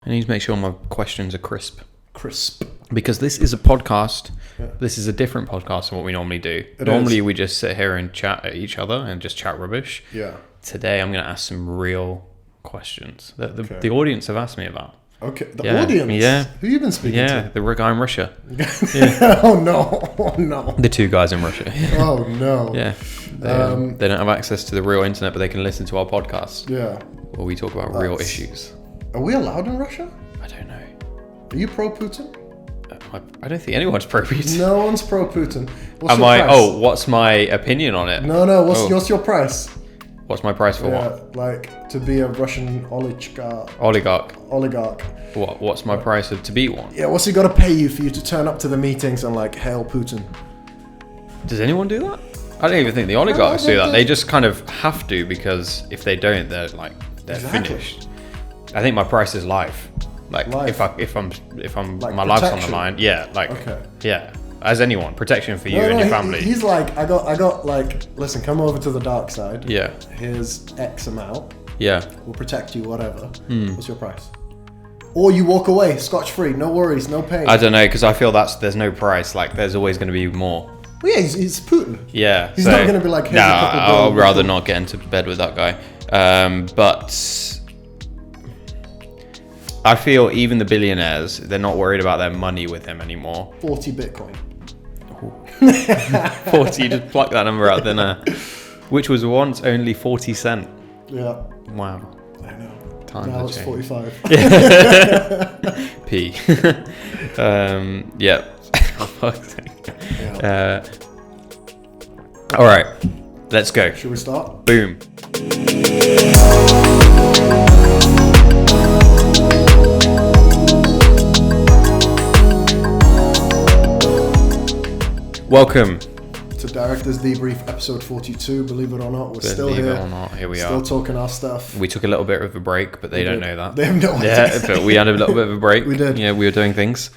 I need to make sure my questions are crisp. Crisp. Because this is a podcast. Yeah. This is a different podcast than what we normally do. It Normally is. we just sit here and chat at each other and just chat rubbish. Yeah. Today I'm going to ask some real questions that Okay. the audience have asked me about. Okay. The Yeah. audience? Yeah. Who you been speaking Yeah, to? the guy in Russia. Oh, no. Oh, no. The two guys in Russia. Oh, no. Yeah. They don't have access to the real internet, but they can listen to our podcast Yeah. where we talk about real issues. Are we allowed in Russia? I don't know. Are you pro-Putin? I don't think anyone's pro-Putin. No one's pro-Putin. What's Am your I? price? Oh, what's my opinion on it? No. What's your price? What's my price for what? Like to be a Russian oligarch. Oligarch. What's my price to be one? Yeah, what's he got to pay you for you to turn up to the meetings and like hail Putin? Does anyone do that? I don't even think the oligarchs do that. They just kind of have to, because if they don't, they're Exactly. finished. I think my price is life. Like Life. if I'm Like my life's on the protection. line. Yeah, like Okay. yeah. As anyone, protection for you and your family. He's like, I got like, listen, come over to the dark side. Yeah. Here's X amount. Yeah. We'll protect you, whatever. What's your price? Or you walk away scotch-free, no worries, no pain. I don't know, because I feel there's no price. Like there's always going to be more. Well, yeah, he's Putin. Yeah. He's not going to be like, here's Nah, a couple I'll gold. rather not get into bed with that guy. But I feel even the billionaires, they're not worried about their money with him anymore. 40 Bitcoin. 40, just pluck that number out there, which was once only 40 cents. Yeah, Wow. I know. Times Now have it's changed. 45. P. Yeah. For fuck's sake. Yeah. All right, let's go. Should we start? Boom. Welcome. To Director's Debrief, episode 42. Believe it or not, we're still Believe here. it or not, here we Still are. talking our stuff. We took a little bit of a break, but they don't know that. They have no idea. Yeah, but we had a little bit of a break. We did. Yeah, we were doing things.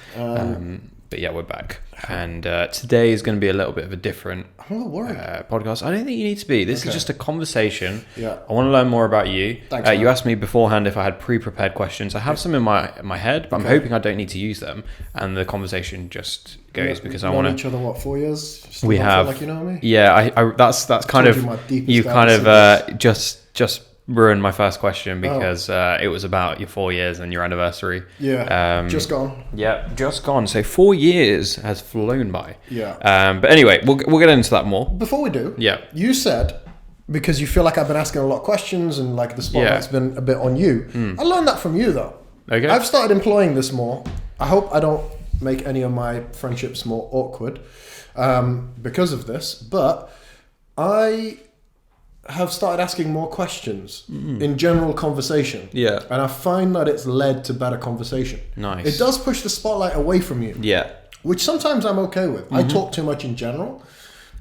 But yeah, we're back. And today is going to be a little bit of a different I'm a little worried. podcast. I don't think you need to be. This is just a conversation. Yeah. I want to learn more about you. Thanks, man. You asked me beforehand if I had pre-prepared questions. I have some in my head, but I'm hoping I don't need to use them. And the conversation just goes because I Known want each to. other, what, 4 years? Still We don't have. feel like you know me? Yeah, I that's kind Told of you my deepest you kind of darkest just ruined my first question because it was about your 4 years and your anniversary. Yeah, just gone. Yeah, just gone. So 4 years has flown by. Yeah. But anyway, we'll get into that more. Before we do, Yeah. you said, because you feel like I've been asking a lot of questions and like the spotlight's been a bit on you. I learned that from you though. Okay. I've started employing this more. I hope I don't make any of my friendships more awkward because of this, but I have started asking more questions in general conversation. Yeah. And I find that it's led to better conversation. Nice. It does push the spotlight away from you, Yeah. which sometimes I'm okay with. I talk too much in general.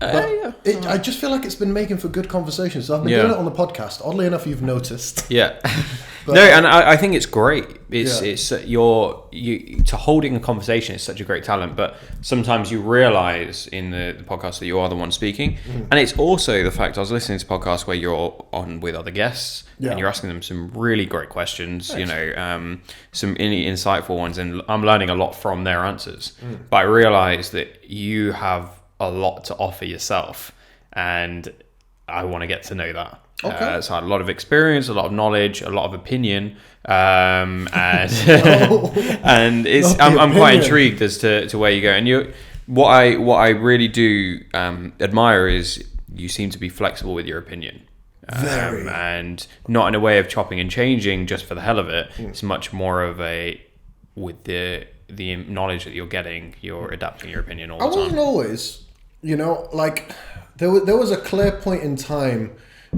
But I just feel like it's been making for good conversations. So I've been doing it on the podcast. Oddly enough, you've noticed. Yeah. No, and I think it's great. It's Yeah. to holding a conversation is such a great talent, but sometimes you realize in the podcast that you are the one speaking. And it's also the fact I was listening to podcasts where you're on with other guests and you're asking them some really great questions, Thanks. some really insightful ones, and I'm learning a lot from their answers. But I realize that you have a lot to offer yourself, and I want to get to know that. Okay. So I had a lot of experience, a lot of knowledge, a lot of opinion, and and it's Not the I'm quite opinion. intrigued as to where you go. And what I really do admire is you seem to be flexible with your opinion. Very. And not in a way of chopping and changing just for the hell of it. It's much more of a with the knowledge that you're getting, you're adapting your opinion all the I time. wasn't always, like there was a clear point in time,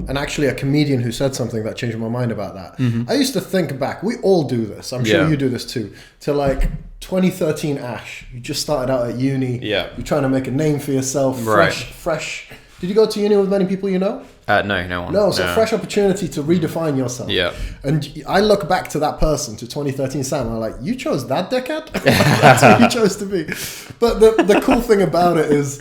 and actually a comedian who said something that changed my mind about that. I used to think back, we all do this, I'm sure Yeah. you do this too, to like 2013 Ash. You just started out at uni. Yeah. You're trying to make a name for yourself. Right. Fresh. Did you go to uni with many people you know? No one. No, so fresh opportunity to redefine yourself. Yeah. And I look back to that person, to 2013 Sam, and I'm like, you chose that decade? That's who you chose to be. But the cool thing about it is,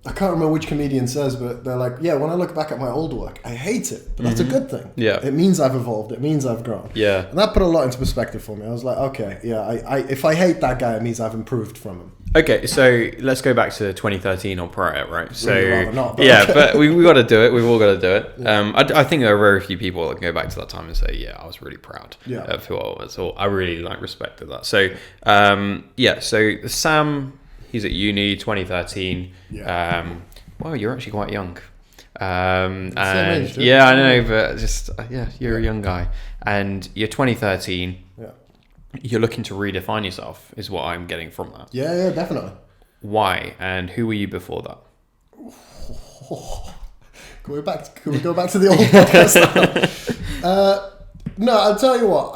I can't remember which comedian says, but they're like, yeah, when I look back at my old work, I hate it, but that's a good thing. Yeah. It means I've evolved. It means I've grown. Yeah. And that put a lot into perspective for me. I was like, okay, yeah, if I hate that guy, it means I've improved from him. Okay, so let's go back to 2013 or prior, right? So Really rather not, but yeah, okay. but we got to do it. We've all got to do it. Yeah. I think there are very few people that can go back to that time and say, yeah, I was really proud of who I was, or I really respected that. So so Sam, he's at uni, 2013. Yeah. Well, you're actually quite young. And age, I know, but just you're a young guy, and you're 2013. Yeah. You're looking to redefine yourself, is what I'm getting from that. Yeah, definitely. Why and who were you before that? Can we go back to the old podcast now? No, I'll tell you what.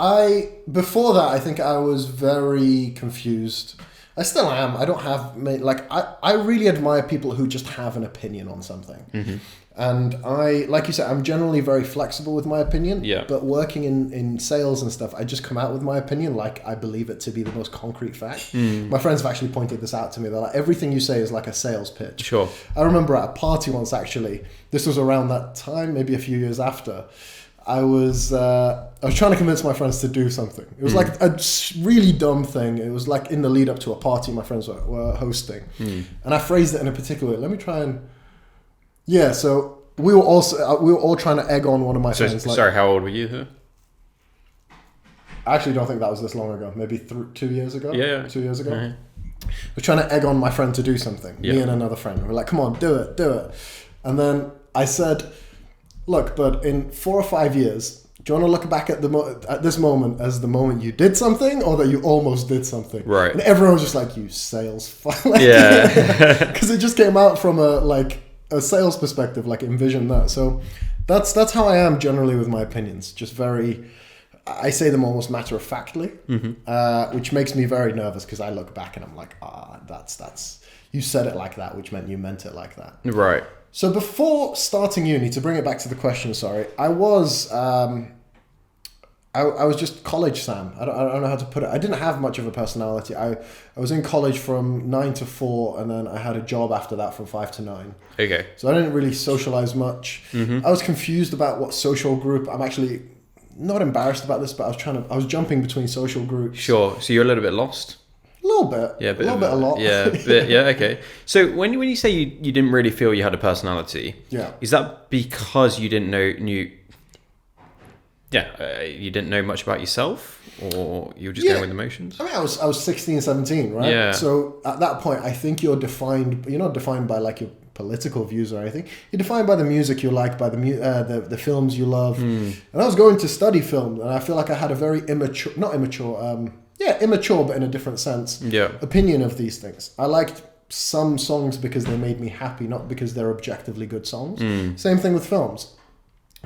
Before that, I think I was very confused. I still am. I don't have I really admire people who just have an opinion on something. Mm-hmm. And like you said, I'm generally very flexible with my opinion. Yeah. But working in sales and stuff, I just come out with my opinion like I believe it to be the most concrete fact. My friends have actually pointed this out to me. They're like, everything you say is like a sales pitch. Sure. I remember at a party once, actually, this was around that time, maybe a few years after, I was trying to convince my friends to do something. It was like a really dumb thing. It was like in the lead up to a party my friends were hosting. And I phrased it in a particular way. Let me try and... Yeah, so we were all trying to egg on one of my friends. Sorry, how old were you here? I actually don't think that was this long ago. Maybe 2 years ago? Yeah. 2 years ago. Mm-hmm. We're trying to egg on my friend to do something. Me and another friend. We're like, come on, do it. And then I said... Look, but in 4 or 5 years, do you want to look back at this moment as the moment you did something or that you almost did something? Right. And everyone was just like, you sales fuck. Yeah. Because it just came out from a sales perspective, like envision that. So that's how I am generally with my opinions. Just very, I say them almost matter-of-factly, which makes me very nervous because I look back and I'm like, that's, you said it like that, which meant you meant it like that. Right. So before starting uni, to bring it back to the question, sorry, I was just college Sam. I don't know how to put it. I didn't have much of a personality. I was in college from 9 to 4, and then I had a job after that from 5 to 9. Okay. So I didn't really socialize much. I was confused about what social group. I'm actually not embarrassed about this, but I was jumping between social groups. Sure. So you're a little bit lost. A little bit. Yeah, a lot. Yeah, okay. So when you say you didn't really feel you had a personality, is that because you didn't know you didn't know much about yourself, or you were just going with emotions? I mean, I was 16, 17, right? Yeah. So at that point, I think you're not defined by like your political views or anything. You're defined by the music you like, by the films you love. And I was going to study film, and I feel like I had a very immature, but in a different sense, opinion of these things. I liked some songs because they made me happy, not because they're objectively good songs. Same thing with films.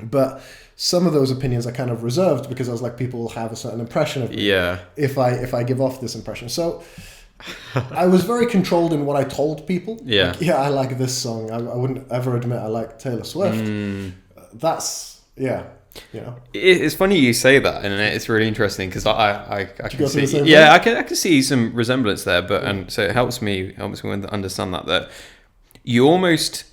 But some of those opinions are kind of reserved because I was like, people will have a certain impression of me if I give off this impression. So I was very controlled in what I told people. Yeah. Like, I like this song. I wouldn't ever admit I like Taylor Swift. That's, you know. It's funny you say that, and it's really interesting because I can see I can see some resemblance there, but and so it helps me understand that you almost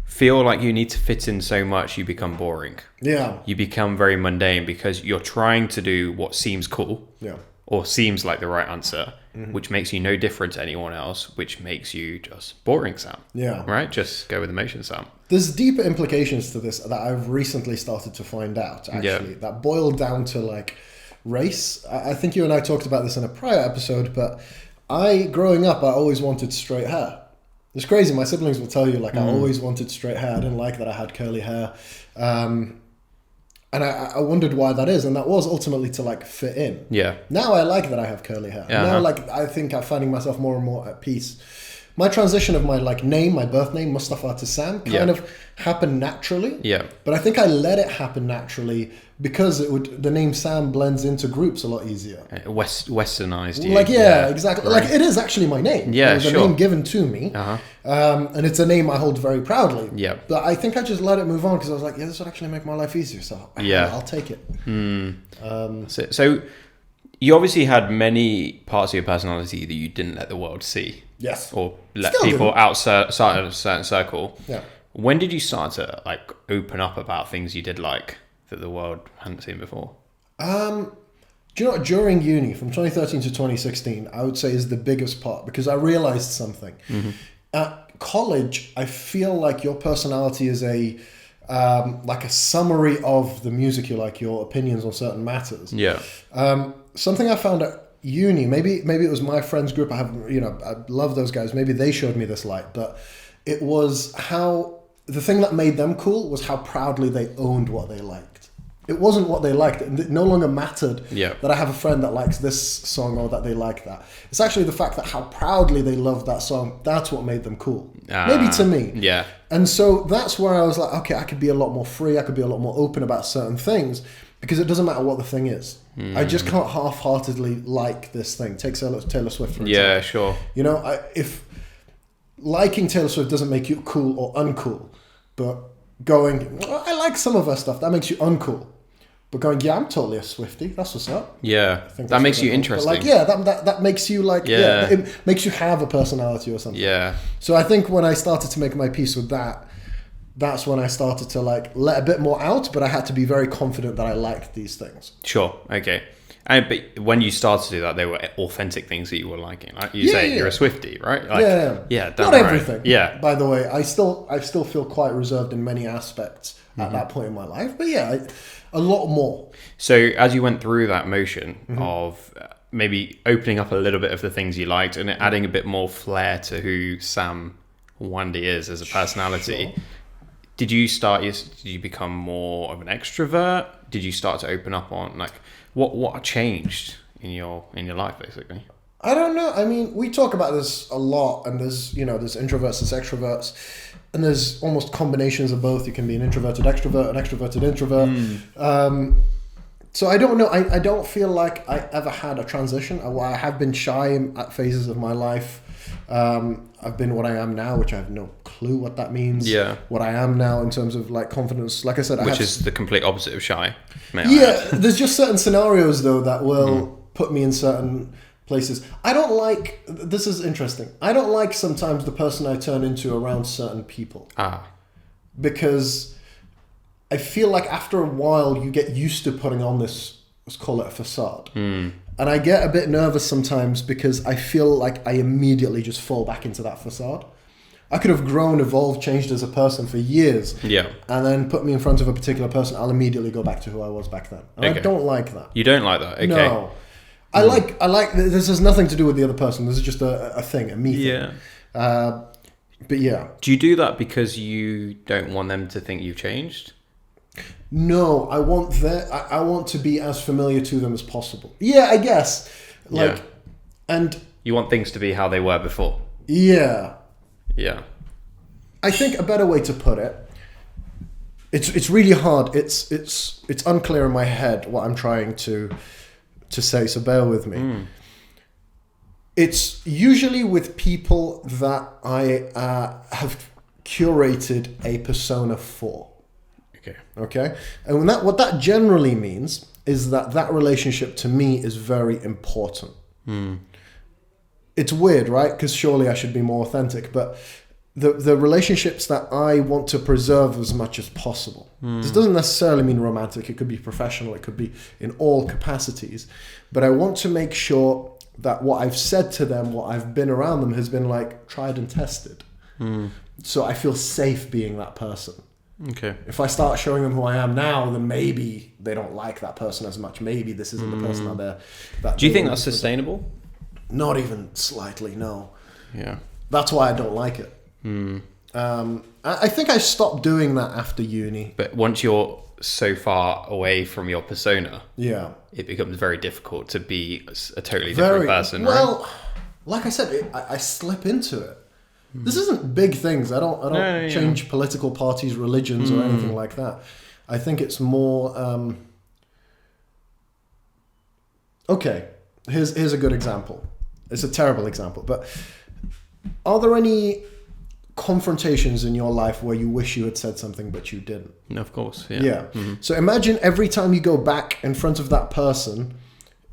feel like you need to fit in so much you become boring. Yeah. You become very mundane because you're trying to do what seems cool. Yeah. Or seems like the right answer, which makes you no different to anyone else, which makes you just boring, Sam. Yeah. Right? Just go with emotion, Sam. There's deeper implications to this that I've recently started to find out, actually, that boil down to like race. I think you and I talked about this in a prior episode, but growing up, I always wanted straight hair. It's crazy. My siblings will tell you, like, I always wanted straight hair. I didn't like that I had curly hair. And I wondered why that is. And that was ultimately to, like, fit in. Yeah. Now I like that I have curly hair. Now, like, I think I'm finding myself more and more at peace. My transition of my, like, name, my birth name, Mustafa to Sam, kind of happened naturally. Yeah. But I think I let it happen naturally because the name Sam blends into groups a lot easier. Westernized. Like, exactly. Right. Like, it is actually my name. Yeah, it was a name given to me. And it's a name I hold very proudly. Yeah. But I think I just let it move on because I was like, this would actually make my life easier. So I'll take it. So You obviously had many parts of your personality that you didn't let the world see. Yes. Or let Still people didn't. outside of a certain circle. Yeah. When did you start to like open up about things you did like that the world hadn't seen before? Do you know what? During uni, from 2013 to 2016, I would say is the biggest part because I realized something. At college, I feel like your personality is like a summary of the music you like, your opinions on certain matters. Yeah. Something I found at uni, maybe it was my friends group. I love those guys. Maybe they showed me this light, but it was how the thing that made them cool was how proudly they owned what they liked. It wasn't what they liked. It no longer mattered that I have a friend that likes this song or that they like that. It's actually the fact that how proudly they loved that song. That's what made them cool. Maybe to me. Yeah. And so that's where I was like, okay, I could be a lot more free. I could be a lot more open about certain things because it doesn't matter what the thing is. I just can't half-heartedly like this thing. Take Taylor Swift for example. Yeah, sure. You know, if liking Taylor Swift doesn't make you cool or uncool, but going, well, I like some of her stuff, that makes you uncool. But going, yeah, I'm totally a Swiftie. That's what's up. Yeah, that makes you interesting. But like, yeah, that makes you like, yeah, it makes you have a personality or something. Yeah. So I think when I started to make my peace with that, that's when I started to like let a bit more out. But I had to be very confident that I liked these things. Sure. Okay. But when you started to do that, they were authentic things that you were liking. Like you say, you're a Swiftie, right? Like, yeah. Not everything. Yeah. By the way, I still feel quite reserved in many aspects at that point in my life. But yeah, a lot more. So as you went through that motion of maybe opening up a little bit of the things you liked and adding a bit more flair to who Sam Wandi is as a personality, did you become more of an extrovert? Did you start to open up on like what changed in your life basically? I don't know. I mean, we talk about this a lot, and there's introverts, there's extroverts, and there's almost combinations of both. You can be an introverted extrovert, an extroverted introvert. So I don't know. I don't feel like I ever had a transition. I have been shy at phases of my life. I've been what I am now, which I have no clue what that means. Yeah. What I am now in terms of like confidence. Like I said, which is the complete opposite of shy. There's just certain scenarios though that will put me in certain places. I don't like, this is interesting, I don't like sometimes the person I turn into around certain people. Because I feel like after a while you get used to putting on this, let's call it a facade. And I get a bit nervous sometimes because I feel like I immediately just fall back into that facade. I could have grown, evolved, changed as a person for years. Yeah. And then put me in front of a particular person, I'll immediately go back to who I was back then. And I don't like that. You don't like that? Okay. No. I like, this has nothing to do with the other person. This is just a thing, a me thing. But yeah. Do you do that because you don't want them to think you've changed? No, I want to be as familiar to them as possible. Yeah, I guess. And you want things to be how they were before. Yeah. Yeah. I think a better way to put it, it's really hard. It's unclear in my head what I'm trying to say, so bear with me. It's usually with people that I have curated a persona for. Okay? And what that generally means is that relationship to me is very important. It's weird, right? Because surely I should be more authentic, but the relationships that I want to preserve as much as possible. This doesn't necessarily mean romantic. It could be professional. It could be in all capacities. But I want to make sure that what I've said to them, what I've been around them, has been like tried and tested. So I feel safe being that person. Okay. If I start showing them who I am now, then maybe they don't like that person as much. Maybe this isn't the person that do you think that's sustainable? Not even slightly, no. Yeah. That's why I don't like it. I think I stopped doing that after uni. But once you're so far away from your persona, it becomes very difficult to be a totally different person. Well, like I said, I slip into it. This isn't big things. I don't change political parties, religions, or anything like that. I think it's more. Okay, here's a good example. It's a terrible example, but are there any confrontations in your life where you wish you had said something but you didn't? Of course, yeah. So imagine every time you go back in front of that person,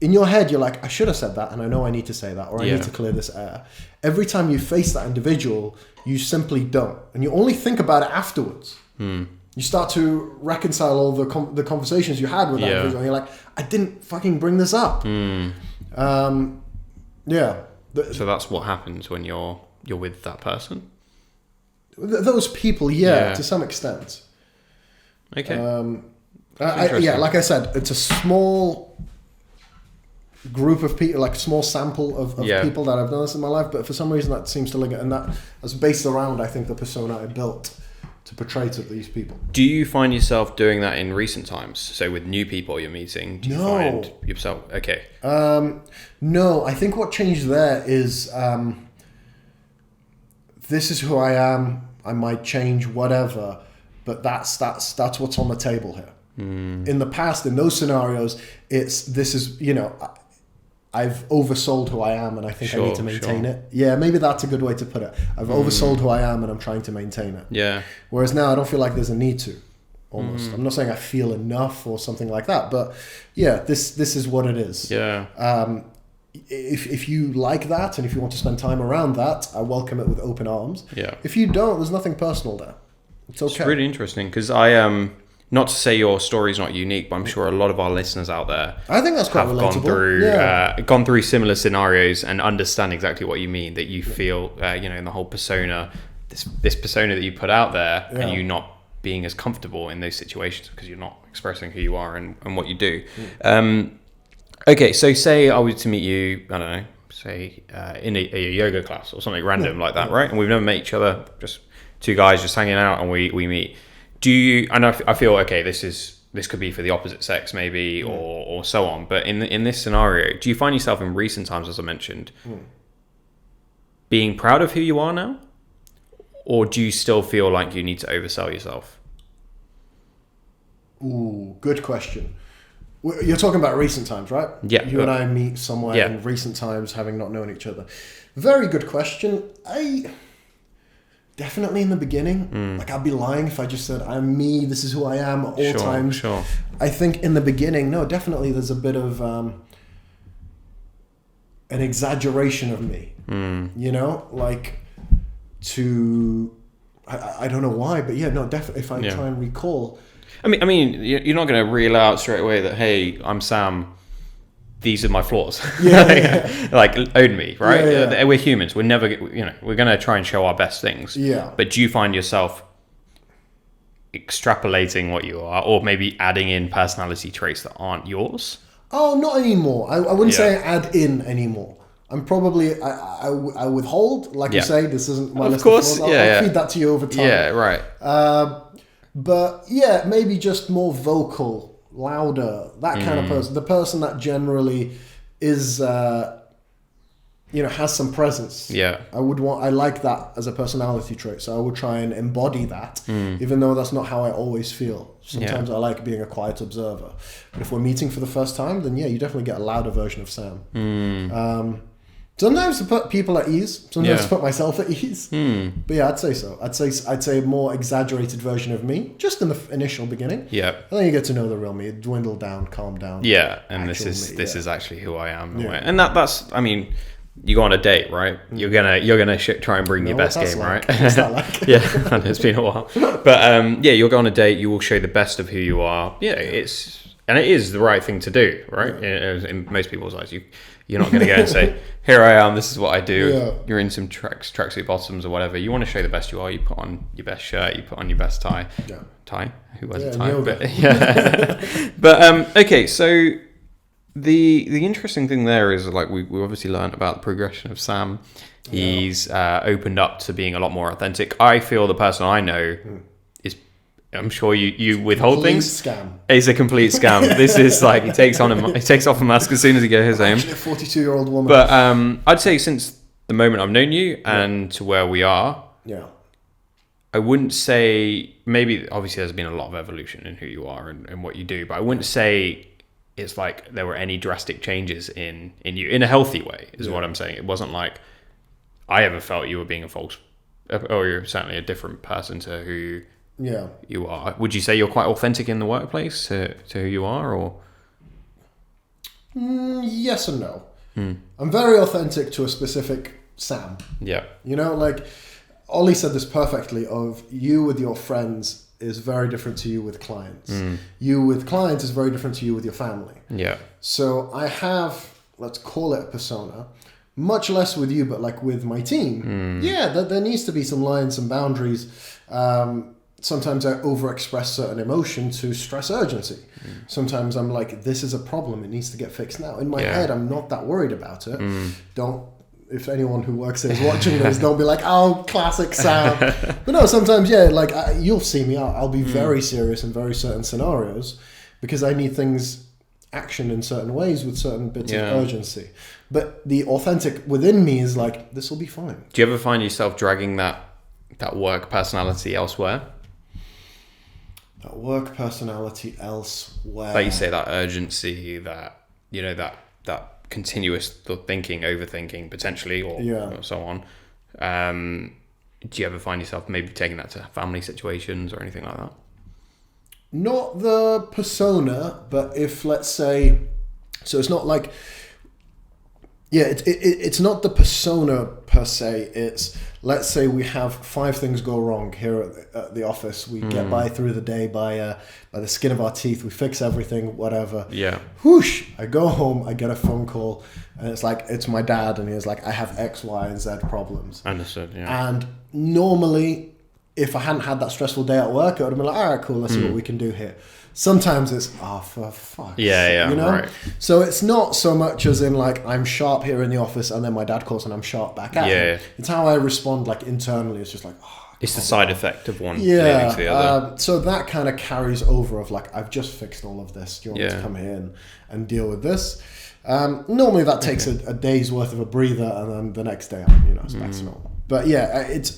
in your head, you're like, I should have said that, and I know I need to say that, or I need to clear this air. Every time you face that individual, you simply don't. And you only think about it afterwards. You start to reconcile all the conversations you had with that individual, and you're like, I didn't fucking bring this up. So that's what happens when you're with that person? Those people, to some extent. Okay. Like I said, it's a small group of people, like a small sample of people that I've done this in my life, but for some reason that seems to link, and that's based around, I think, the persona I built to portray to these people. Do you find yourself doing that in recent times? So with new people you're meeting, do you find yourself... Okay. No, I think what changed there is this is who I am. I might change, whatever, but that's what's on the table here. In the past, in those scenarios, I've oversold who I am, and I think I need to maintain it. Yeah, maybe that's a good way to put it. I've oversold who I am, and I'm trying to maintain it. Yeah. Whereas now, I don't feel like there's a need to. Almost. I'm not saying I feel enough or something like that, but yeah, this is what it is. Yeah. If you like that, and if you want to spend time around that, I welcome it with open arms. Yeah. If you don't, there's nothing personal there. It's okay. It's really interesting because not to say your story's not unique, but I'm sure a lot of our listeners out there, I think that's quite relatable. Gone through similar scenarios and understand exactly what you mean. That you feel, in the whole persona, this persona that you put out there, and you not being as comfortable in those situations because you're not expressing who you are and what you do. Okay, so say I was to meet you, I don't know, say in a yoga class or something random like that, right? And we've never met each other, just two guys just hanging out, and we meet. Do you? And I feel okay. This could be for the opposite sex, maybe, or so on. But in this scenario, do you find yourself in recent times, as I mentioned, being proud of who you are now, or do you still feel like you need to oversell yourself? Ooh, good question. You're talking about recent times, right? Yeah. You and I meet somewhere in recent times, having not known each other. Very good question. Definitely in the beginning. Like, I'd be lying if I just said, I'm me, this is who I am at all times. Sure. I think in the beginning, no, definitely there's a bit of an exaggeration of me. Like I don't know why, but definitely if I try and recall. I mean, you're not going to reel out straight away that, hey, I'm Sam, these are my flaws. Like, own me, right? Yeah. We're humans. We're never, we're going to try and show our best things. Yeah. But do you find yourself extrapolating what you are, or maybe adding in personality traits that aren't yours? Oh, not anymore. I wouldn't say add in anymore. I'm probably, I withhold, like you say, this isn't my list of flaws. I'll feed that to you over time. Yeah, right. But maybe just more vocal, louder, that kind of person. The person that generally is, has some presence. Yeah. I like that as a personality trait. So I would try and embody that, even though that's not how I always feel. Sometimes I like being a quiet observer. But if we're meeting for the first time, then you definitely get a louder version of Sam. Sometimes to put people at ease, sometimes to put myself at ease. But I'd say so. I'd say a more exaggerated version of me, just in the initial beginning. Yeah. And then you get to know the real me, dwindle down, calm down. Yeah, and this is actually who I am. Yeah. And that's, I mean, you go on a date, right? You're gonna try and bring your best game, right? What's that like? Yeah, it's been a while. But you'll go on a date, you will show the best of who you are. Yeah, it is the right thing to do, right? In most people's eyes, you're not going to go and say, here I am, this is what I do. Yeah. You're in some tracksuit bottoms or whatever. You want to show the best you are. You put on your best shirt. You put on your best tie. Yeah. Tie? Who wears a tie? But okay, so the interesting thing there is, like, we obviously learned about the progression of Sam. He's opened up to being a lot more authentic. I feel the person I know is, I'm sure you withhold things. Scam. It's a complete scam. This is like, he takes off a mask as soon as he goes home. Actually, a 42-year-old woman. But I'd say since the moment I've known you and to where we are, I wouldn't say, maybe obviously there's been a lot of evolution in who you are and what you do, but I wouldn't say it's like there were any drastic changes in you in a healthy way, is what I'm saying. It wasn't like I ever felt you were being a false, or you're certainly a different person to who you are. Would you say you're quite authentic in the workplace to who you are, or? Yes and no. I'm very authentic to a specific Sam. Yeah. You know, like Ollie said this perfectly, of you with your friends is very different to you with clients. You with clients is very different to you with your family. Yeah. So I have, let's call it a persona, much less with you, but like with my team. Yeah, there needs to be some lines, some boundaries. Sometimes I overexpress certain emotion to stress urgency. Sometimes I'm like, this is a problem, it needs to get fixed now. In my head, I'm not that worried about it. If anyone who works here is watching this, don't be like, oh, classic Sam. But no, sometimes, like you'll see me, I'll be very serious in very certain scenarios because I need things action in certain ways with certain bits of urgency. But the authentic within me is like, this will be fine. Do you ever find yourself dragging that work personality elsewhere? That work personality elsewhere. Like you say, that urgency, that, you know, that continuous thinking, overthinking potentially, or so on. Do you ever find yourself maybe taking that to family situations or anything like that? Not the persona, but if, let's say, so it's not like, it's not the persona per se. It's, let's say we have 5 things go wrong here at the office. We get by through the day by the skin of our teeth. We fix everything, whatever. Yeah. Whoosh! I go home, I get a phone call, and it's like, it's my dad, and he's like, I have X, Y, and Z problems. Understood, yeah. And normally, if I hadn't had that stressful day at work, I would have been like, all right, cool, let's see what we can do here. Sometimes it's, for fuck's sake, you know? Right. So it's not so much as in like, I'm sharp here in the office and then my dad calls and I'm sharp back at him. It's how I respond like internally. It's just like, it's the side effect of one leading to the other. So that kind of carries over of like, I've just fixed all of this. Do you want me to come here and deal with this? Normally that takes a day's worth of a breather, and then the next day, it's back to normal. But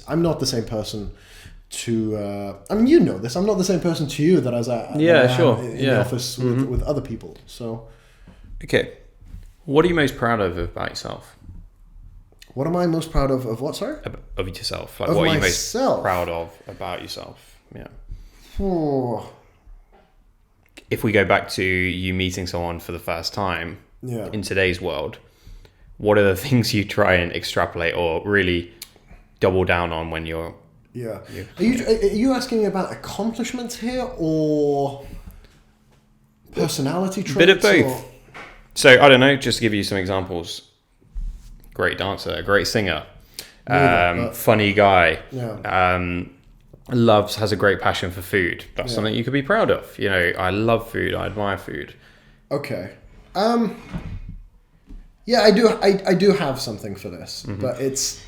I'm not the same person to you know this, I'm not the same person to you that I am in the office with other people. So okay, what are you most proud of about yourself? What am I most proud of what, sorry? Of yourself. Like, of what are you myself? most proud of about yourself? Yeah. Oh. If we go back to you meeting someone for the first time in today's world, what are the things you try and extrapolate or really double down on when you're... Yeah. Are you asking me about accomplishments here or personality traits? Bit of both. So, I don't know, just to give you some examples. Great dancer, great singer, funny guy, has a great passion for food. That's something you could be proud of. You know, I love food, I admire food. Okay. Yeah, I do have something for this, but it's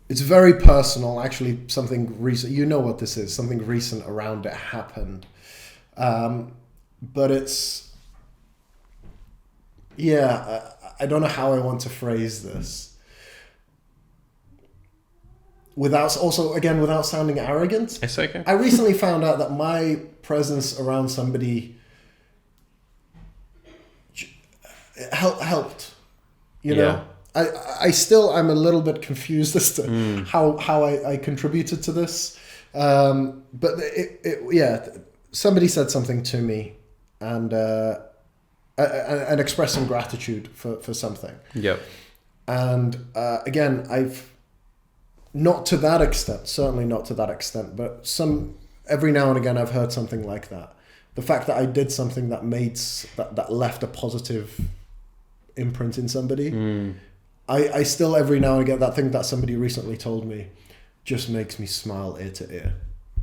very personal. Actually, something recent. You know what this is? Something recent around it happened, but it's I don't know how I want to phrase this without sounding arrogant. It's okay. I recently found out that my presence around somebody helped. You know, I'm a little bit confused as to how I contributed to this. But somebody said something to me and expressed some gratitude for something. Yep. And again, I've not to that extent, certainly not to that extent, but every now and again I've heard something like that. The fact that I did something that that left a positive imprint in somebody. I still every now and again, that thing that somebody recently told me just makes me smile ear to ear.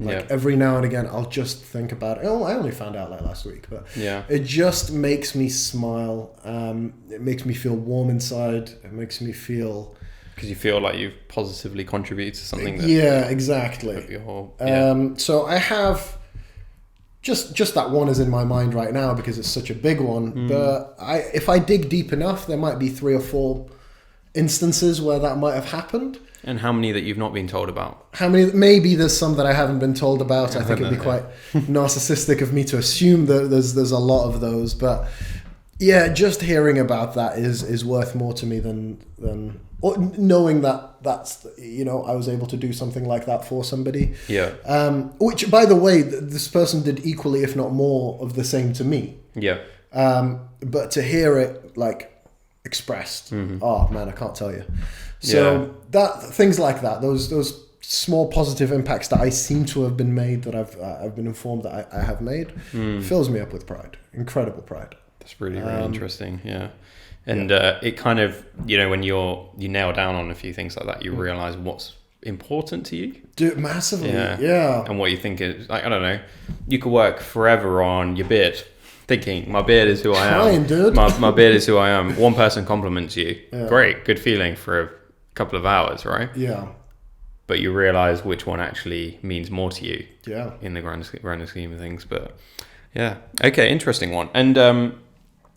Like every now and again, I'll just think about it. Oh, I only found out like last week, but it just makes me smile. It makes me feel warm inside. It makes me feel... Because you feel like you've positively contributed to something. Exactly. So I have... Just that one is in my mind right now because it's such a big one. But if I dig deep enough, there might be 3 or 4 instances where that might have happened. And how many that you've not been told about? How many? Maybe there's some that I haven't been told about. I think it'd be quite narcissistic of me to assume that there's a lot of those. But yeah, just hearing about that is worth more to me than or knowing that's I was able to do something like that for somebody. Yeah. Which, by the way, this person did equally, if not more, of the same to me. Yeah. But to hear it like expressed. Oh man, I can't tell you. So that things like that, those small positive impacts that I seem to have been made, that I've been informed that I have made, fills me up with pride, incredible pride. That's really interesting. Yeah. And it kind of, you know, when you nail down on a few things like that, you realize what's important to you. Dude, massively. Yeah. And what you think is, like, I don't know, you could work forever on your beard, thinking my beard is who I am. Trying, dude. My beard is who I am. One person compliments you. Yeah. Great. Good feeling for a couple of hours, right? Yeah. But you realize which one actually means more to you. Yeah. In the grand scheme of things. But yeah. Okay. Interesting one. And,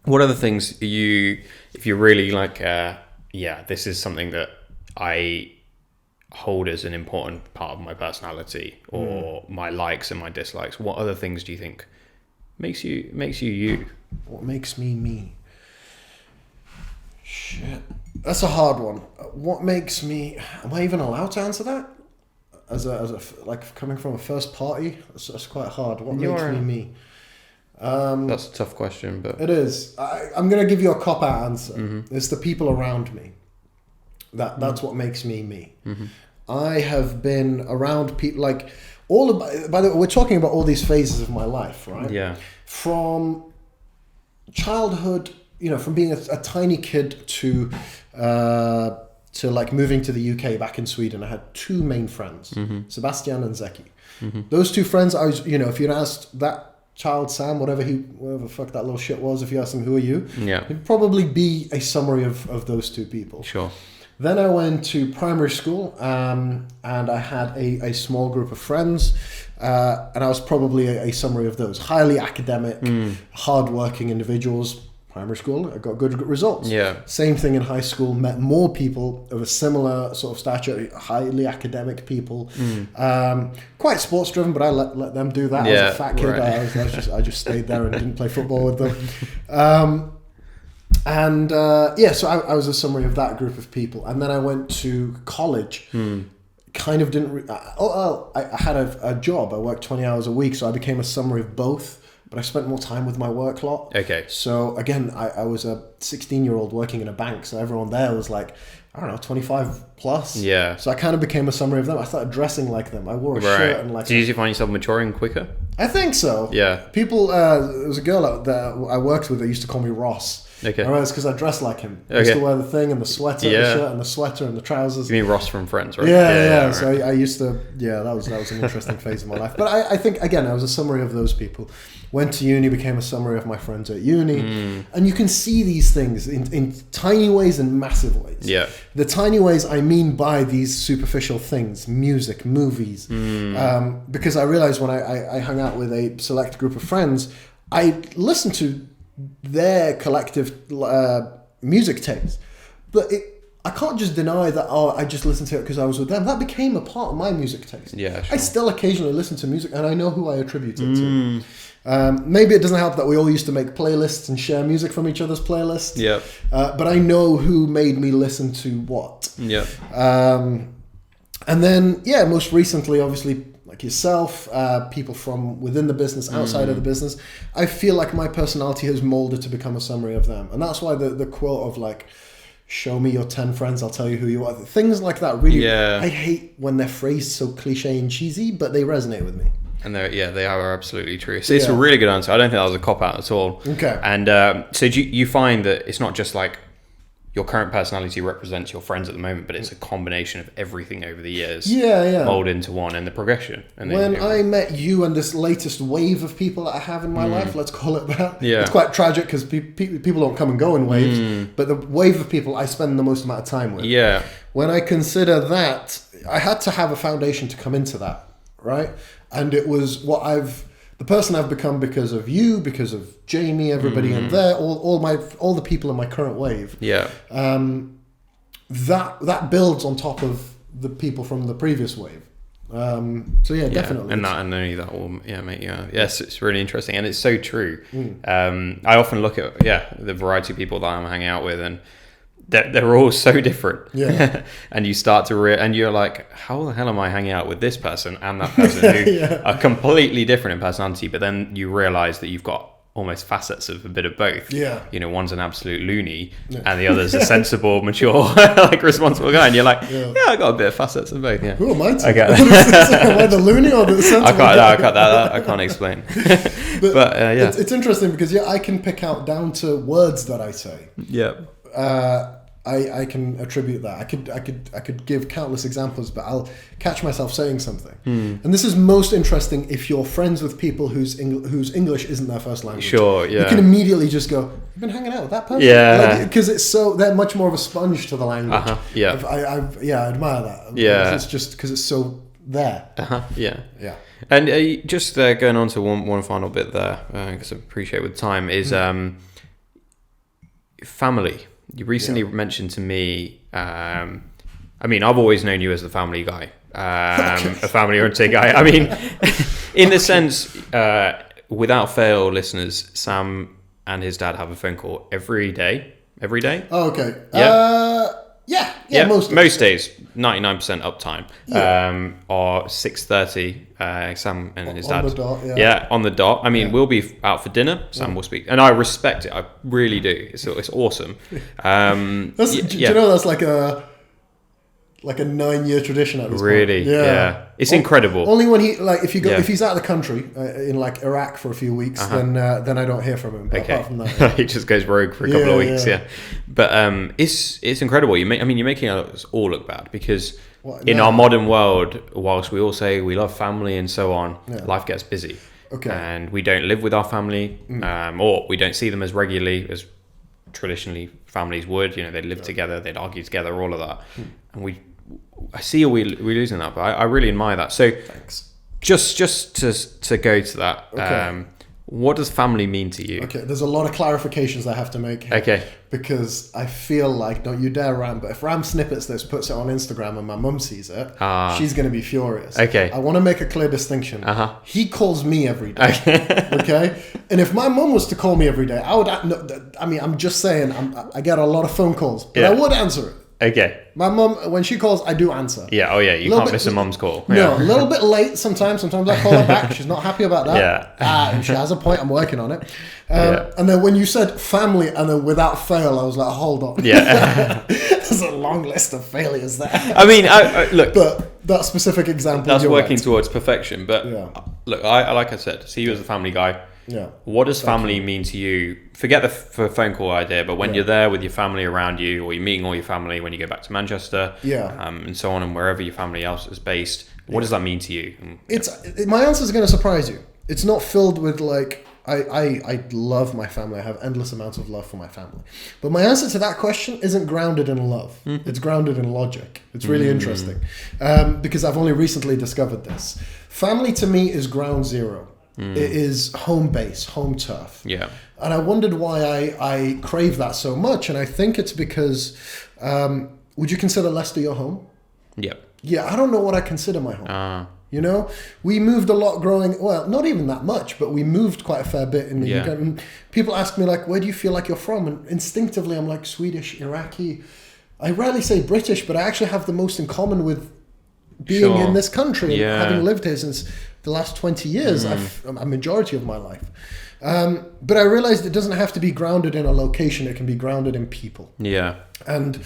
what other things if you're really like, this is something that I hold as an important part of my personality or my likes and my dislikes, what other things do you think makes you you? What makes me me? Shit. That's a hard one. What makes me... Am I even allowed to answer that? As a like coming from a first party? That's quite hard. What makes me me? That's a tough question, but it is. I'm going to give you a cop-out answer. It's the people around me. That's what makes me me. I have been around people like by the way, we're talking about all these phases of my life, right? Yeah. From childhood, you know, from being a tiny kid to like moving to the UK back in Sweden, I had two main friends, Sebastian and Zeki. Those two friends, I was, you know, if you'd asked that child Sam, whatever the fuck that little shit was, if you ask him, who are you? Yeah. It'd probably be a summary of those two people. Sure. Then I went to primary school, and I had a small group of friends, and I was probably a summary of those. Highly academic, hardworking individuals. Primary school, I got good results. Yeah. Same thing in high school, met more people of a similar sort of stature, highly academic people. Quite sports driven, but I let them do that. I was a fat kid. Right. I just stayed there and didn't play football with them. So I was a summary of that group of people. And then I went to college. Kind of didn't... I had a job. I worked 20 hours a week, so I became a summary of both. But I spent more time with my work lot. Okay. So again, I was a 16-year-old working in a bank. So everyone there was like, I don't know, 25 plus. Yeah. So I kind of became a summary of them. I started dressing like them. I wore a shirt and like... Did you usually find yourself maturing quicker? I think so. Yeah. People, there was a girl that I worked with that used to call me Ross. Okay. I it's because I dressed like him. I used to wear the thing and the sweater, the shirt and the sweater and the trousers. You mean Ross from Friends, right? Yeah. Right. So I used to, that was an interesting phase of my life. But I think, again, I was a summary of those people. Went to uni, became a summary of my friends at uni. And you can see these things in tiny ways and massive ways. Yeah. The tiny ways I mean by these superficial things, music, movies. Because I realized when I hung out with a select group of friends, I listened to their collective music taste. But I can't just deny that, I just listened to it because I was with them. That became a part of my music taste. Yeah, sure. I still occasionally listen to music and I know who I attribute it to. Maybe it doesn't help that we all used to make playlists and share music from each other's playlists. Yeah. But I know who made me listen to what. Yeah. And then, most recently, obviously, like yourself, people from within the business, outside of the business, I feel like my personality has molded to become a summary of them. And that's why the quote of like, show me your 10 friends, I'll tell you who you are. Things like that really, I hate when they're phrased so cliche and cheesy, but they resonate with me. And they are absolutely true. So it's a really good answer. I don't think that was a cop-out at all. Okay. And so do you find that it's not just like your current personality represents your friends at the moment, but it's a combination of everything over the years. Mold into one, and the progression. And when I met you and this latest wave of people that I have in my life, let's call it that. Yeah. It's quite tragic because people don't come and go in waves, but the wave of people I spend the most amount of time with. Yeah. When I consider that, I had to have a foundation to come into that, right? And it was the person I've become because of you, because of Jamie, everybody in there, all the people in my current wave. Yeah. That builds on top of the people from the previous wave. Definitely. And only that will make you. Yes, it's really interesting, and it's so true. I often look at the variety of people that I'm hanging out with, and they're all so different. Yeah. And you start to and you're like, how the hell am I hanging out with this person and that person who are completely different in personality? But then you realize that you've got almost facets of a bit of both. Yeah. You know, one's an absolute loony and the other's a sensible, mature, like responsible guy. And you're like, yeah, I got a bit of facets of both. Yeah. Who am I to? I get that. Am I the loony or the sensible guy? I cut that out. I can't explain. but yeah. It's interesting because I can pick out down to words that I say. Yeah. I can attribute that. I could give countless examples, but I'll catch myself saying something. And this is most interesting if you're friends with people whose English isn't their first language. Sure, yeah. You can immediately just go, "You've been hanging out with that person." Yeah. Because they're much more of a sponge to the language. Yeah. I admire that. Yeah. It's just because it's so there. Yeah. Yeah. And just going on to one final bit there, because I appreciate with time, is family. You recently mentioned to me, I mean, I've always known you as the family guy, a family-oriented guy. I mean, in the sense, without fail, listeners, Sam and his dad have a phone call every day. Oh, okay. Yeah. Most days, 99% uptime. Or 6:30, Sam and his dad. On the dot, on the dot. I mean, we'll be out for dinner. Sam will speak, and I respect it. I really do. It's awesome. Do you know that's like a 9-year tradition at this point? Really? Yeah. It's incredible. Only when if he's out of the country in like Iraq for a few weeks, then I don't hear from him. But apart from that, he just goes rogue for a couple of weeks. Yeah. But it's incredible. You're making us all look bad because in our modern world, whilst we all say we love family and so on, life gets busy. Okay. And we don't live with our family, or we don't see them as regularly as traditionally families would. You know, they'd live together, they'd argue together, all of that, and I see we're losing that, but I really admire that. So, thanks. Just to go to that, okay. What does family mean to you? Okay, there's a lot of clarifications I have to make here. Okay. Because I feel like, don't you dare Ram, but if Ram snippets this, puts it on Instagram and my mum sees it, she's going to be furious. Okay. I want to make a clear distinction. He calls me every day. Okay? And if my mum was to call me every day, I'm just saying, I get a lot of phone calls, but I would answer it. Okay. My mum, when she calls, I do answer. Yeah. Oh, yeah. You can't miss a mum's call. No, a little bit late sometimes. Sometimes I call her back. She's not happy about that. Yeah. She has a point. I'm working on it. And then when you said family, and then without fail, I was like, hold on. Yeah. There's a long list of failures there. I mean, look. But that specific example. That's working towards perfection. But look, I like I said, see you as a family guy. Yeah. What does family mean to you? Forget the phone call idea, but when you're there with your family around you, or you're meeting all your family when you go back to Manchester, and so on, and wherever your family else is based, what does that mean to you? My answer is going to surprise you. It's not filled with like I love my family. I have endless amounts of love for my family. But my answer to that question isn't grounded in love. It's grounded in logic. It's really interesting because I've only recently discovered this. Family to me is ground zero. It is home base, home turf. Yeah. And I wondered why I crave that so much. And I think it's because, would you consider Leicester your home? Yep. Yeah, I don't know what I consider my home. You know, we moved a lot not even that much, but we moved quite a fair bit in the UK. And people ask me like, where do you feel like you're from? And instinctively, I'm like Swedish, Iraqi. I rarely say British, but I actually have the most in common with being in this country and having lived here since the last 20 years, a majority of my life. But I realized it doesn't have to be grounded in a location. It can be grounded in people. Yeah. And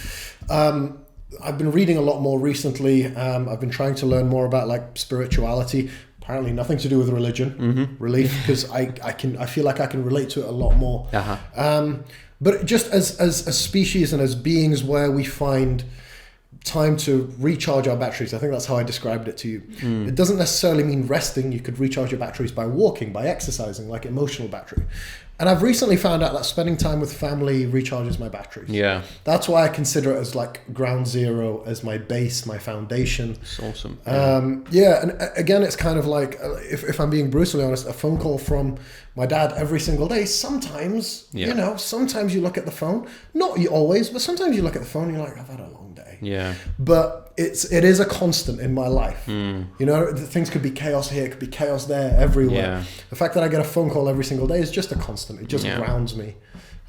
I've been reading a lot more recently. I've been trying to learn more about like spirituality. Apparently nothing to do with religion, relief, because I feel like I can relate to it a lot more. But just as a species and as beings where we find time to recharge our batteries. I think that's how I described it to you. It doesn't necessarily mean resting. You could recharge your batteries by walking, by exercising, like emotional battery. And I've recently found out that spending time with family recharges my batteries. Yeah. That's why I consider it as like ground zero, as my base, my foundation. It's awesome. And again, it's kind of like, if I'm being brutally honest, a phone call from my dad every single day. Sometimes, sometimes you look at the phone, not always, but sometimes you look at the phone and you're like, I've had a long day. Yeah. But it is a constant in my life. You know, things could be chaos here, it could be chaos there, everywhere. Yeah. The fact that I get a phone call every single day is just a constant. It just grounds me.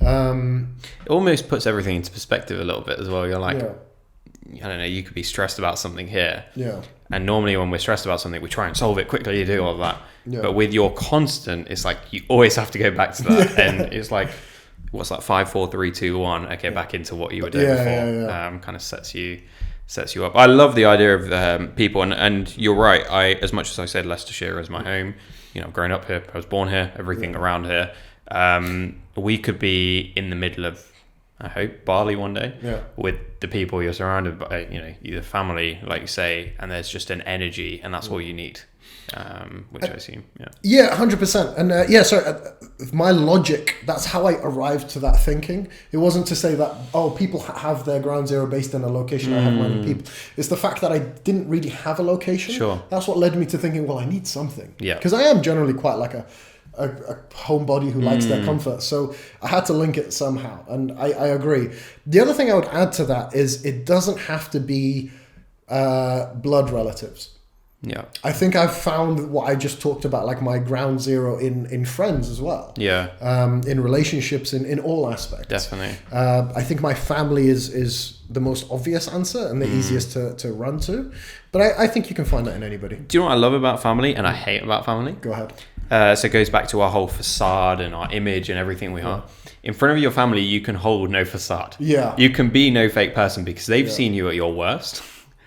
It almost puts everything into perspective a little bit as well. You're like, I don't know, you could be stressed about something here. Yeah. And normally when we're stressed about something, we try and solve it quickly, you do all of that. Yeah. But with your constant, it's like you always have to go back to that. And it's like, what's that? 5, 4, 3, 2, 1. Okay, back into what you were doing before. Kind of sets you up. I love the idea of people, and you're right. As much as I said Leicestershire is my home, I've grown up here, I was born here, everything around here. We could be in the middle of, I hope, Bali one day with the people you're surrounded by, your family, like you say, and there's just an energy, and that's all you need, which I assume, 100%. And so my logic, that's how I arrived to that thinking. It wasn't to say that, people have their ground zero based in a location. I have many people. It's the fact that I didn't really have a location. Sure. That's what led me to thinking, well, I need something. Yeah. Because I am generally quite like a homebody who likes their comfort. So I had to link it somehow. And I agree. The other thing I would add to that is it doesn't have to be blood relatives. Yeah. I think I've found what I just talked about, like my ground zero in friends as well. Yeah. In relationships, in all aspects. Definitely. I think my family is the most obvious answer and the easiest to run to. But I think you can find that in anybody. Do you know what I love about family and I hate about family? Go ahead. So it goes back to our whole facade and our image and everything we are. In front of your family, you can hold no facade. Yeah. You can be no fake person because they've seen you at your worst.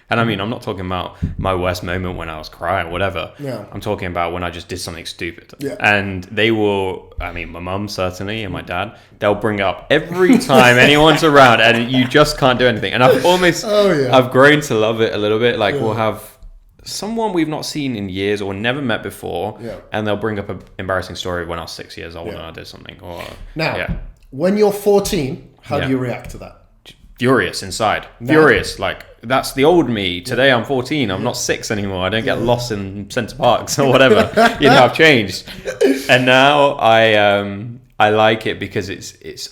And I mean, I'm not talking about my worst moment when I was crying or whatever. Yeah. I'm talking about when I just did something stupid. Yeah. And they will, I mean, my mum certainly and my dad, they'll bring up every time anyone's around and you just can't do anything. And I've almost, I've grown to love it a little bit. Like we'll have someone we've not seen in years or never met before. Yeah. And they'll bring up an embarrassing story when I was 6 years old and I did something. Or now, when you're 14, how do you react to that? Furious inside. Furious. Like, that's the old me. Today I'm 14. I'm not 6 anymore. I don't get lost in Centre Parks or whatever. I've changed. And now I like it because it's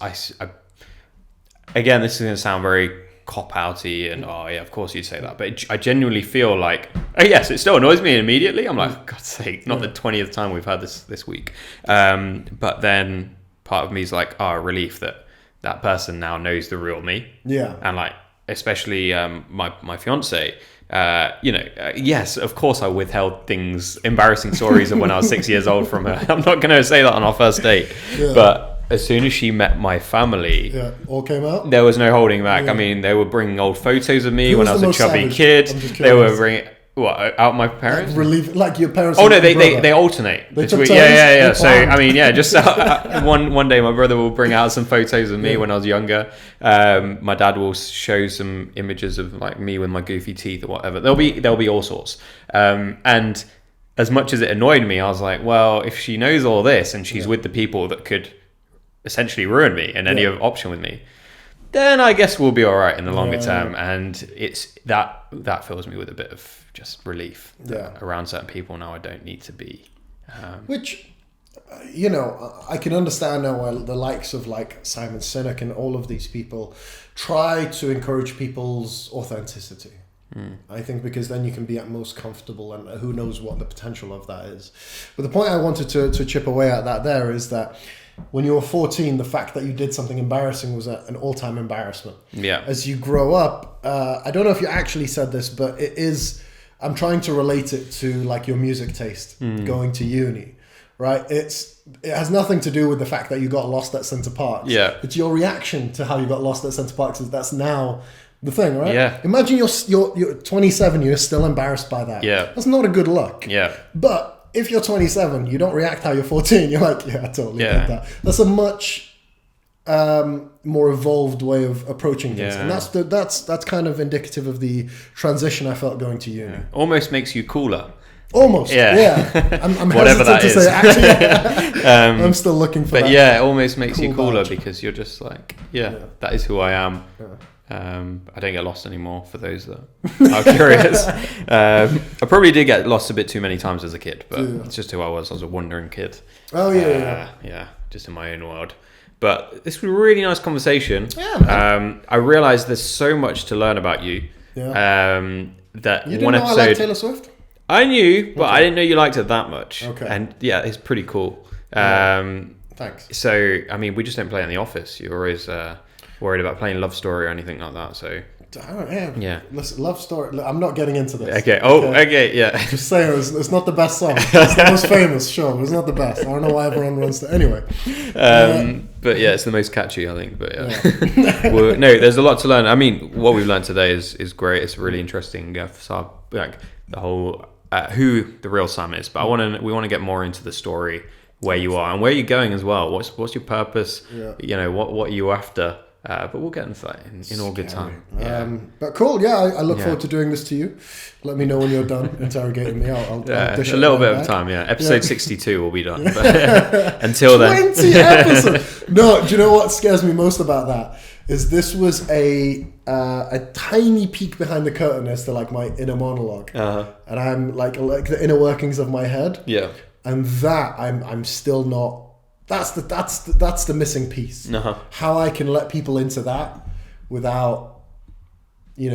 again, this is going to sound very cop-outy and of course you'd say that. But I genuinely feel like, yes, it still annoys me immediately. I'm like, for God's sake, not the 20th time we've had this week. But then part of me is like, relief that person now knows the real me. Yeah. And like, especially my fiance, yes, of course I withheld embarrassing stories of when I was 6 years old from her. I'm not going to say that on our first date. Yeah. But as soon as she met my family, all came out. There was no holding back. Yeah. I mean, they were bringing old photos of me when I was a chubby kid. They were bringing... What, out my parents? Like your parents? Oh no, they alternate. Between, So I mean, just one day my brother will bring out some photos of me when I was younger. My dad will show some images of like me with my goofy teeth or whatever. There'll be all sorts. And as much as it annoyed me, I was like, well, if she knows all this and she's with the people that could essentially ruin me and any option with me, then I guess we'll be all right in the longer term. And it's that fills me with a bit of just relief that around certain people now I don't need to be. Which, I can understand now why the likes of like Simon Sinek and all of these people try to encourage people's authenticity. I think because then you can be at most comfortable and who knows what the potential of that is. But the point I wanted to chip away at that there is that when you were 14, the fact that you did something embarrassing was an all-time embarrassment. Yeah. As you grow up, I don't know if you actually said this, but it is, I'm trying to relate it to like your music taste going to uni, right? It has nothing to do with the fact that you got lost at Centre Parks. Yeah. It's your reaction to how you got lost at Centre Parks that's now the thing, right? Yeah. Imagine you're 27, you're still embarrassed by that. Yeah. That's not a good look. Yeah. But if you're 27, you don't react how you're 14. You're like, I totally get that. That's a much more evolved way of approaching things, and that's kind of indicative of the transition I felt going to uni. Yeah. Almost makes you cooler. Almost, I'm whatever that is. To say, actually, I'm still looking for that. But it almost makes you cooler because you're just like, that is who I am. Yeah. I don't get lost anymore for those that are curious. I probably did get lost a bit too many times as a kid, but it's just who I was. I was a wandering kid. Oh, yeah, just in my own world. But this was a really nice conversation. Yeah, I realised there's so much to learn about you. Yeah. That you didn't know I like Taylor Swift? I knew, but I didn't know you liked it that much. Okay. And it's pretty cool. Thanks. So, I mean, we just don't play in the office. You're always... worried about playing Love Story or anything like that, so Yeah. Listen, love story. I'm not getting into this. Okay. Oh, okay. Yeah. Just saying, it's not the best song. It's the most famous, sure. It's not the best. I don't know why everyone runs to. Anyway. But yeah, it's the most catchy, I think. But yeah. Well, no, there's a lot to learn. I mean, what we've learned today is great. It's really interesting. So, like the whole who the real Sam is. But we want to get more into the story, where you are and where you're going as well. What's your purpose? Yeah. You know, what are you after? But we'll get into that in all good time. But cool, yeah. I look forward to doing this to you. Let me know when you're done interrogating me. I'll dish a little bit of time. Yeah, episode 62 will be done. But until then, 20 episodes. No, do you know what scares me most about that? Is this was a tiny peek behind the curtain as to like my inner monologue, and I'm like the inner workings of my head. Yeah, and that I'm still not. That's the missing piece. How I can let people into that without,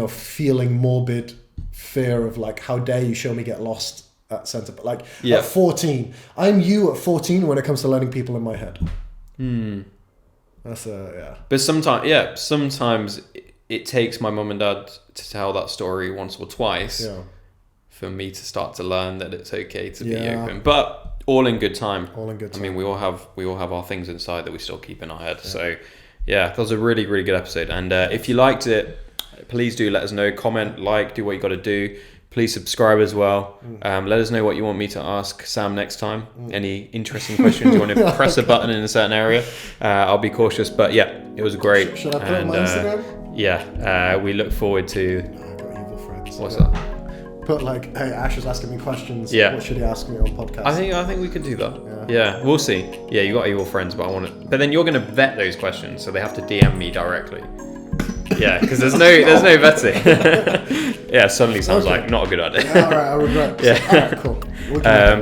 feeling morbid fear of like, how dare you show me get lost at center. But like at 14, I'm you at 14 when it comes to letting people in my head. That's But sometimes it takes my mum and dad to tell that story once or twice for me to start to learn that it's okay to be open. But all in good time. I mean, we all have our things inside that we still keep in our head. Yeah. So, yeah, that was a really, really good episode. And if you liked it, please do let us know. Comment, do what you got to do. Please subscribe as well. Let us know what you want me to ask Sam next time. Any interesting questions you want to press a button in a certain area. I'll be cautious, but yeah, it was great. Should I put it on my Instagram? Yeah, we look forward to. I got evil friends. What's that? Put like, hey, Ash is asking me questions. Yeah. What should he ask me on podcast? I think we could do that. Yeah, we'll see. Yeah, you got evil friends, but but then you're gonna vet those questions, so they have to DM me directly. Yeah, because there's no vetting. Yeah, suddenly sounds like not a good idea. All right, I regret. Yeah. All right, cool.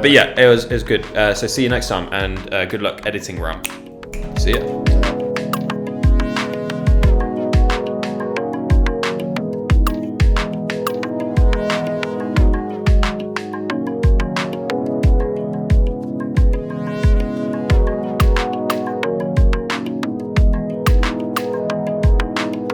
But yeah, it was good. So see you next time, and good luck editing Ram. See ya.